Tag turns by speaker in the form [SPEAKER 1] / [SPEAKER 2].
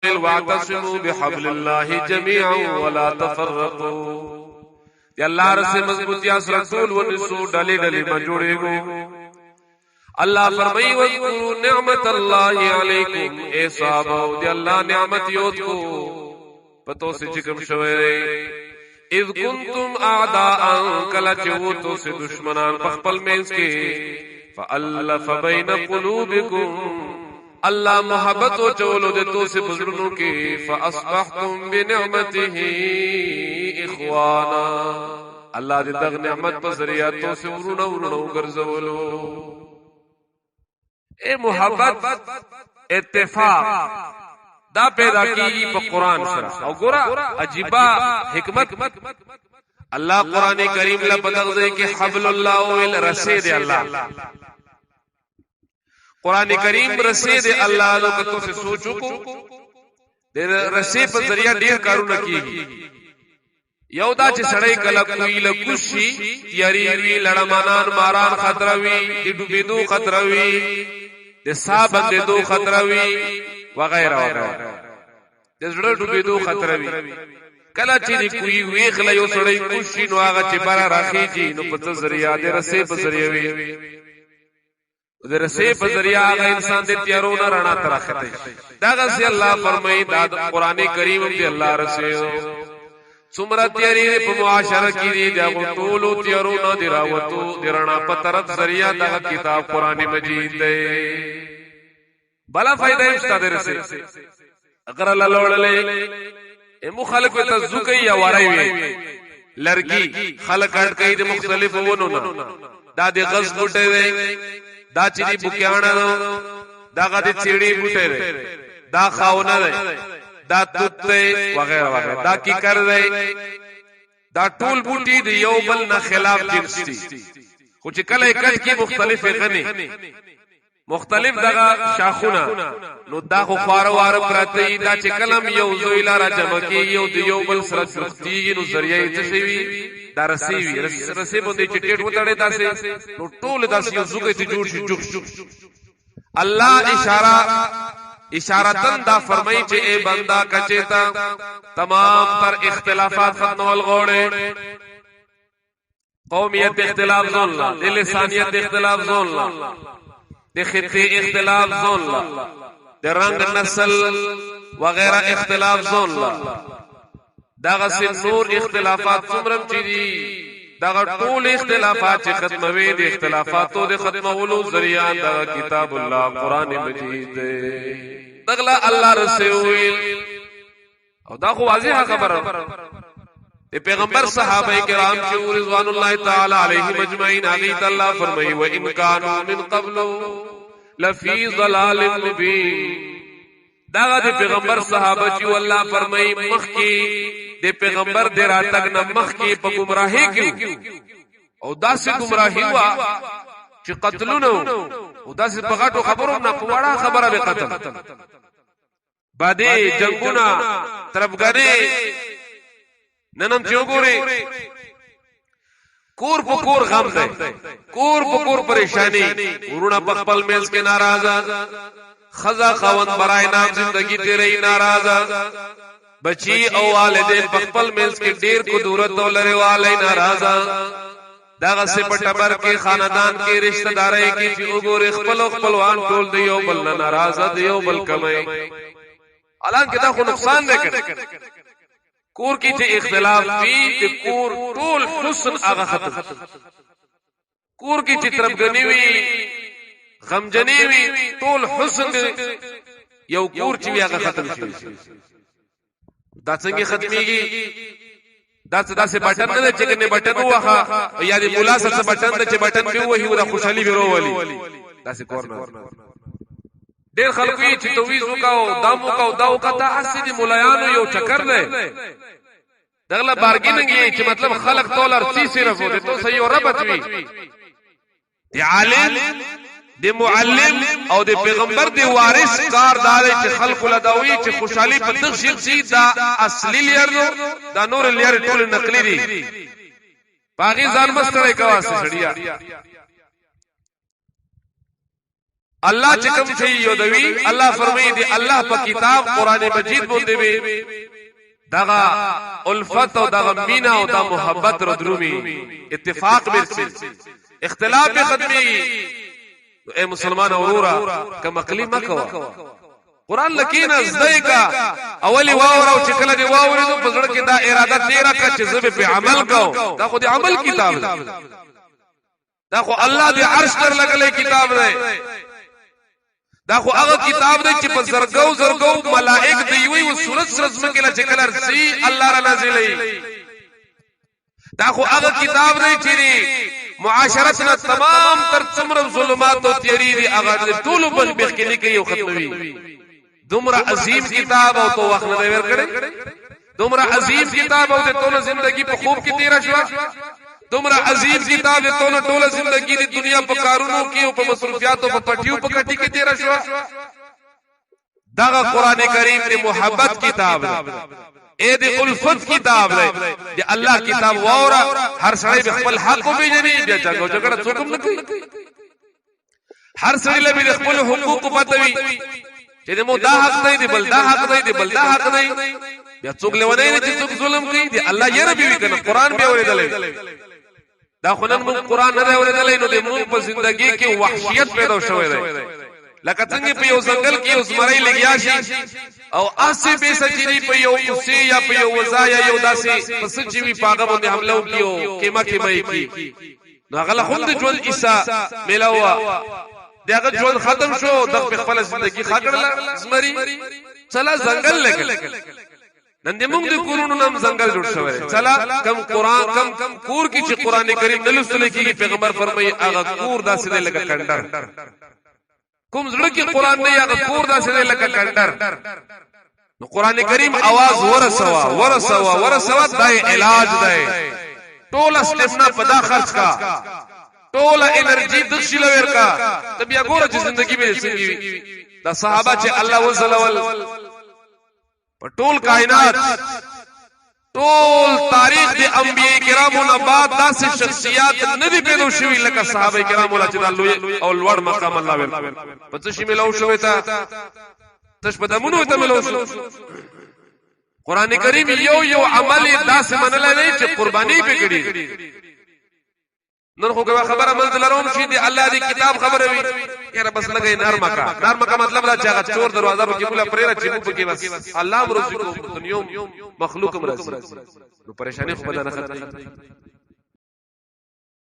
[SPEAKER 1] واعتصموا بحبل الله جميعا ولا تفرقوا. دی اللہ رسے مضبوطیاں سره ټول ونسو ډلې ډلې ما جوړېږو. اللہ فرمائی واذکروا نعمت اللہ علیکم اے صحابہ دی اللہ نعمت یود کو پتو سے چکم شوئے اذ کنتم اعداء کلا چو تو سے دشمنان پخپل مینس کے فالف بین قلوبکم اللہ محبت و چولو دے تو سے بزرگوں کے فاصبحتم بنعمته اخوانا اللہ دے دغ نعمت پر ذریعہ تو سے ورونو گرزولو. اے محبت اتفاق دا پیدا کی پا قرآن سره او گورا عجیبا حکمت اللہ قرآن کریم لپدغزے کہ حبل اللہ ویل رسید اللہ قرآن کریم رسید اللہ لو کتو سے سوچو کو رسید پر ذریعہ دیر کارو نکی یو دا چې سړی کله کوي لکوشي تیاری وی لړمانان ماران خطروي د ډوبېدو خطروي د صابندېدو خطروي وغیرہ وغیرہ د زړه ډوبېدو خطروي کله چې کوي ویخله یو سړی کوشي نو هغه چې بار راخیږي نو په ذریعہ د رسې په ذریعہ وی د رسې په ذریعہ هغه انسان د تیارو نه رڼا تر اخته داغه سي الله فرمایي دا قرآن کریم دی الله رسې سمرا تیاری په معاشره کې دي دا ټولو تیارو نه دی راوتو درنا په طرف ذریعہ دا کتاب قرآن مجید دی بلا فائدہ استاد رسې اگر الله لوللې مخالف ته زوکي یا وړای وي لرګي خلق اټ کوي د مختلفو ونو نه دا د غز بوټي وي دا چې دی بوکیاڼه دا غدي چيړي بوټي دا خاونه دا توتے وغیرہ وغیرہ دا کی کر دے دا ټول بوټي دی یو بل نه خلاف جنس دي خو چې کله کټ کی مختلف غني مختلف دغه شاخونه نو دا خو خواره واره پراته دا چې کلم یو زوی لاره جمع کی یو دی یو بل سره سختي نو ذریعہ څه وی دا رسیوی رسې باندې چې ټیټ وتاړي داسې نو ټول داسې یو زوګي ته جوړ شي جوړ الله اشارتن دا فرمائی چې اے بندہ کچیتا تمام تر اختلافات ختمول غوړې قومیت اختلاف زون لا لسانیت اختلاف زون لا د خطی اختلاف زون لا د رنگ نسل وغیرہ اختلاف زون لا داغه سن نور اختلافات څومره چي دي داغه ټول اختلافات چې ختموي دي اختلافاتو د ختمولو ذریعہ دا کتاب الله قران مجید دغلا الله رسول او دا خو واضحه خبره پیغمبر صحابه کرام چې رضوان الله تعالی علیهم اجمعین علی الله فرمایي و ان كانوا من قبل لفی ضلال مبین دا د پیغمبر صحابه چې الله فرمایي مخکي د پیغمبر د راتګ نه مخکي په گمراهی کې او داسې گمراهی وا چې قتلونو او داسې په غټو خبرو نه پوړه خبره به قتل باندې جنگونه طرفګری ننم چوغوري کور په کور غم ده کور په کور پریشانی ورونه په خپل مینس کې ناراضه خزا خوند برای نام زندگی تیرې ناراضه بچی او والدین په خپل مینس کې ډیر کو دورت او لره والي ناراضه داغه سے پټبر کې خاندان کې رشتہ داري کې چې وګوره خپلوان ټول دیو بل ناراضه دیو بل کمای الان کې دا خو نقصان نه کړ کور کی ته اختلاف وی ته کور ټول حسن هغه ختم کور کی چې طرفګنی وی غمجنی وی ټول حسن یو کور چې هغه ختم شي دا څنګه ختميږي دا څه بٹن نه چې کنه بٹن وها یا دې مولا سره بٹن نه چې بٹن به وਹੀ ولا خوشالي ورولي دا څه کور نه ډېر خلکو یې چې تویز وکاو دمو کاو داو کته اسې دي مولایانو یو چکر دی دغله بارګینګ یې چې مطلب خلق تولر سی صرف وته تو صحیح ربط وی دی عالم دی معلم او دی پیغمبر دی وارث کار دار چې خلق لداوی چې خوشحالي په دغه شخصي دا اصلي لري دا نور لري ټول نقلي دي باغی ځان مستړی کوا سړیا الله چې کوم شي یودوي الله فرمایي دی الله په کتاب قران مجید باندې وي دغه الفت او دغه مینا او د محبت ردرومي اتفاق برسي اختلاف ختمي اے مسلمان اورورا کما عقلی مکو قران لکینا زدای کا اولی واورو چې کله دی واورو په زړه کې دا اراده تیرا کا چې زبې په عمل کو دا خو دی عمل کتاب دا خو الله دی عرش پر لګلې کتاب دی دا خو هغه کتاب دی چې په زرګو ملائک دی وي او سورت سرزم کې لا چې کله رسي الله را نازلې دا خو هغه کتاب دی چې معاشرتنا تمام تر څومره ظلمات او تیری دی هغه ټول په بخ کې لیکي او ختموي دومره عظیم کتاب او تو وخت نه ور کړي دومره عظیم کتاب او ته زندگی په خوب کې تیرا شو دومره عظیم کتاب ته ټول زندگی د دنیا په کارونو کې او په مصروفیاتو په پټیو په کټی کې تیرا شو دا قرآن کریم دی محبت کتاب دی اے دی الفت کتاب دی دی الله کتاب واورا هر سړی به خپل حق وبېږي بیا جګړه څوک نه کوي هر سړی له خپل حقوق پتوي چې مو دا حق دی بل دا حق دی بل دا حق دی بیا څوک لونه نه چې څوک ظلم کوي دی الله یې ربي کنه قران به اورېدل دا خنن مو قران نه اورېدل نو د مو په ژوندۍ کې وحشیت پیدا شوې ده لکه څنګه په یو ځنګل کې اوس مړی لګیا شي او اسی به سچري په یو اوسه یا په یو وزایا یو داسې پس چې وی پاګه باندې حمله وکيو کېما کی نو غل خوند ژوند عیسی ملاوا دغه ژوند ختم شو د خپل ژوندۍ خاطر زمري چلا ځنګل لګل نن دې موږ د کورونو نام ځنګل جوړ شوی چلا کم قران کم کور کې چې قران کریم نه لوستل کېږي پیغمبر فرمایي هغه کور داسې لګه کندر کوم زړه کې قران نه هغه کور داسې لګه کندر نو قران کریم आवाज ورسوا دای علاج دی ټول استفنا پدا خرج کا ټول انرژي د شیل ورکا ته بیا ګوره چې ژوندۍ به څنګه دا صحابه چې الله وزلول په ټول کائنات ټول تاریخ د انبیاء کرامو نه بعد داسې شخصیات نه دي پیدا شوي لکه صحابه کرام ولا چې الله او لوړ مقام الله ور پته شي ملو شوی تا تش په دمونو ته ملو شو قران کریم یو عمل داسې منل نه چې قرباني پکړي نن خو خبره منځ لروم شي دی الله دی کتاب خبره وي یاره بس لګي نرمکا مطلب دا چې هغه چور دروازه په کې بوله پرېره چې په کې بس الله مرزق دنیوم مخلوق مرزق نو پریشانی خو بدن ختمي